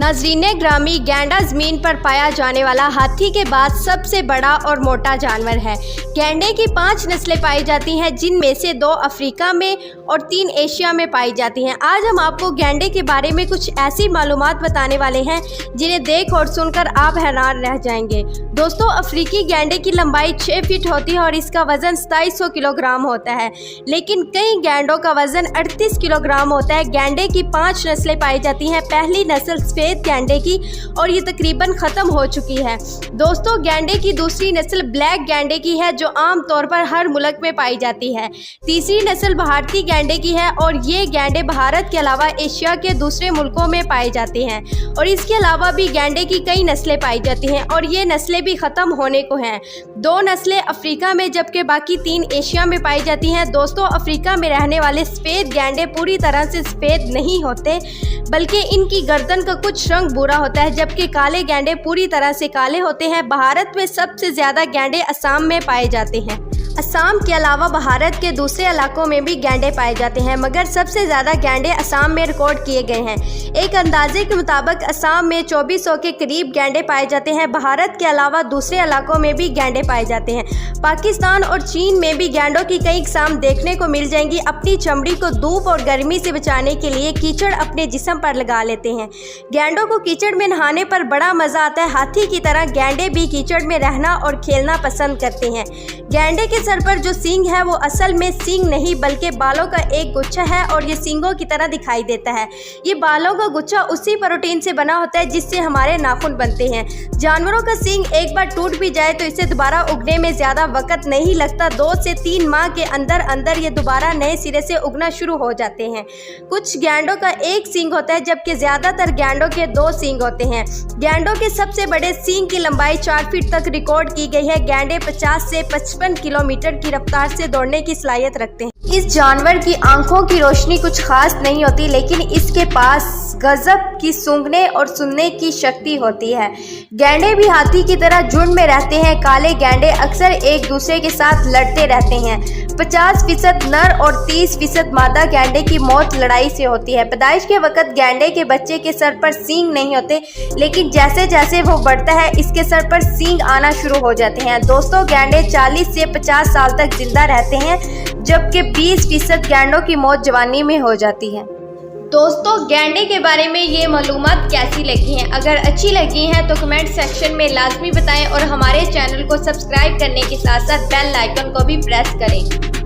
नाज़रीन ग्रामी, गैंडा ज़मीन पर पाया जाने वाला हाथी के बाद सबसे बड़ा और मोटा जानवर है। गैंडे की 5 नस्लें पाई जाती हैं, जिनमें से 2 अफ्रीका में और 3 एशिया में पाई जाती हैं। आज हम आपको गैंडे के बारे में कुछ ऐसी मालूमात बताने वाले हैं जिन्हें देख और सुनकर आप हैरान रह जाएंगे। दोस्तों, अफ्रीकी गैंडे की लंबाई 6 फीट होती है और इसका वजन 2700 किलोग्राम होता है, लेकिन कई गैंडों का वजन 38 किलोग्राम होता है। गैंडे की 5 नस्लें पाई जाती हैं। पहली नस्ल सफेद गैंडे की और ये तकरीबन ख़त्म हो चुकी है। दोस्तों, गैंडे की दूसरी नस्ल ब्लैक गैंडे की है, जो आम तौर पर हर मुल्क में पाई जाती है। तीसरी नस्ल भारतीय गैंडे की है और ये गैंडे भारत के अलावा एशिया के दूसरे मुल्कों में पाए जाते हैं। और इसके अलावा भी गैंडे की कई नस्लें पाई जाती हैं और ये नस्लें भी ख़त्म होने को हैं। 2 नस्लें अफ्रीका में जबकि बाकी 3 एशिया में पाई जाती हैं। दोस्तों, अफ्रीका में रहने वाले सफ़ेद गैंडे पूरी तरह से सफ़ेद नहीं होते, बल्कि इनकी गर्दन का कुछ रंग भूरा होता है, जबकि काले गैंडे पूरी तरह से काले होते हैं। भारत में सबसे ज़्यादा गैंडे असम में पाए जाते हैं। असम के अलावा भारत के दूसरे इलाकों में भी गैंडे पाए जाते हैं, मगर सबसे ज़्यादा गैंडे असम में रिकॉर्ड किए गए हैं। एक अंदाजे के मुताबिक असम में 2400 के करीब गैंडे पाए जाते हैं। भारत के अलावा दूसरे इलाकों में भी गैंडे पाए जाते हैं। पाकिस्तान और चीन में भी गैंडों की कई किस्म देखने को मिल जाएंगी। अपनी चमड़ी को धूप और गर्मी से बचाने के लिए कीचड़ अपने जिस्म पर लगा लेते हैं। गैंडों को कीचड़ में नहाने पर बड़ा मज़ा आता है। हाथी की तरह गैंडे भी कीचड़ में रहना और खेलना पसंद करते हैं। गैंडे के सर पर जो सींग है वो असल में सींग नहीं बल्कि बालों का एक गुच्छा है और ये सींगों की तरह दिखाई देता है। ये बालों का गुच्छा उसी प्रोटीन से बना होता है जिससे हमारे नाखून बनते हैं। जानवरों का सींग एक बार टूट भी जाए तो इसे दोबारा उगने में ज़्यादा वक्त नहीं लगता। 2 से 3 माह के अंदर अंदर ये दोबारा नए सिरे से उगना शुरू हो जाते हैं। कुछ गैंडों का एक सींग होता है, जबकि ज़्यादातर गैंडों के 2 सींग होते हैं। गैंडों के सबसे बड़े सींग की लंबाई 4 फीट तक रिकॉर्ड की गई है। गैंडे 50 से 55 किलोमीटर की रफ्तार से दौड़ने की सलाहियत रखते हैं। इस जानवर की आंखों की रोशनी कुछ खास नहीं होती, लेकिन इसके पास गजब की सूंघने और सुनने की शक्ति होती है। गैंडे भी हाथी की तरह झुंड में रहते हैं। काले गैंडे अक्सर एक दूसरे के साथ लड़ते रहते हैं। 50% नर और 30% मादा गैंडे की मौत लड़ाई से होती है। पैदाइश के वक्त गैंडे के बच्चे के सर पर सींग नहीं होते, लेकिन जैसे जैसे वो बढ़ता है इसके सर पर सींग आना शुरू हो जाते हैं। दोस्तों, गैंडे 40 से 50 साल तक जिंदा रहते हैं, जबकि 20% गैंडों की मौत जवानी में हो जाती है। दोस्तों, गैंडे के बारे में ये मालूमात कैसी लगी हैं? अगर अच्छी लगी हैं तो कमेंट सेक्शन में लाजमी बताएं और हमारे चैनल को सब्सक्राइब करने के साथ साथ बेल आइकन को भी प्रेस करें।